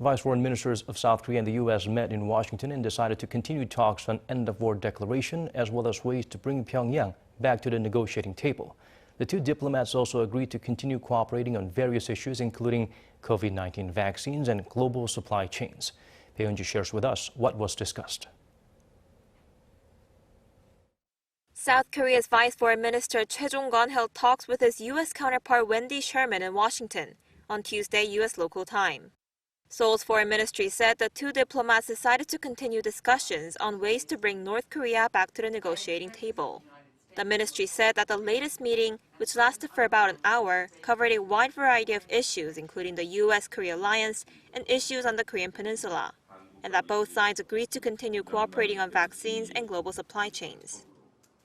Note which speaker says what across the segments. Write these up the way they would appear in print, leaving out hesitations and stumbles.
Speaker 1: Vice Foreign Ministers of South Korea and the U.S. met in Washington and decided to continue talks on end-of-war declaration as well as ways to bring Pyongyang back to the negotiating table. The two diplomats also agreed to continue cooperating on various issues, including COVID-19 vaccines and global supply chains. Bae Eun-ji shares with us what was discussed.
Speaker 2: South Korea's Vice Foreign Minister Choi Jong-kun held talks with his U.S. counterpart Wendy Sherman in Washington on Tuesday U.S. local time. Seoul's foreign ministry said the two diplomats decided to continue discussions on ways to bring North Korea back to the negotiating table. The ministry said that the latest meeting, which lasted for about an hour, covered a wide variety of issues, including the U.S.-Korea alliance and issues on the Korean peninsula, and that both sides agreed to continue cooperating on vaccines and global supply chains.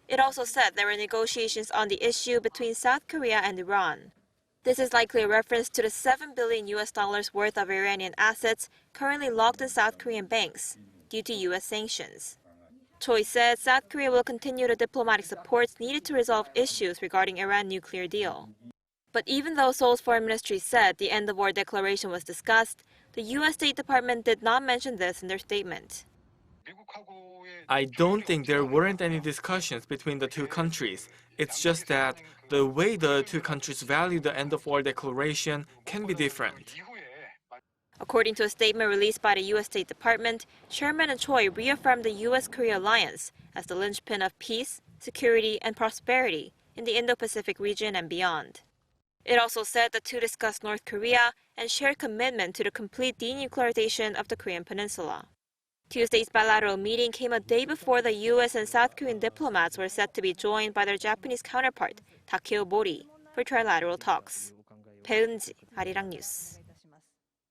Speaker 2: It also said there were negotiations on the issue between South Korea and Iran. This is likely a reference to the $7 billion worth of Iranian assets currently locked in South Korean banks due to U.S. sanctions. Choi said South Korea will continue the diplomatic support needed to resolve issues regarding Iran nuclear deal. But even though Seoul's foreign ministry said the end-of-war declaration was discussed, the U.S. State Department did not mention this in their statement.
Speaker 3: I don't think there weren't any discussions between the two countries. It's just that the way the two countries value the end-of-war declaration can be different.
Speaker 2: According to a statement released by the U.S. State Department, Sherman and Choi reaffirmed the U.S.-Korea alliance as the linchpin of peace, security, and prosperity in the Indo-Pacific region and beyond. It also said the two discussed North Korea and shared commitment to the complete denuclearization of the Korean peninsula. Tuesday's bilateral meeting came a day before the U.S. and South Korean diplomats were set to be joined by their Japanese counterpart, Takeo Mori, for trilateral talks. Bae Eun-ji, Arirang News.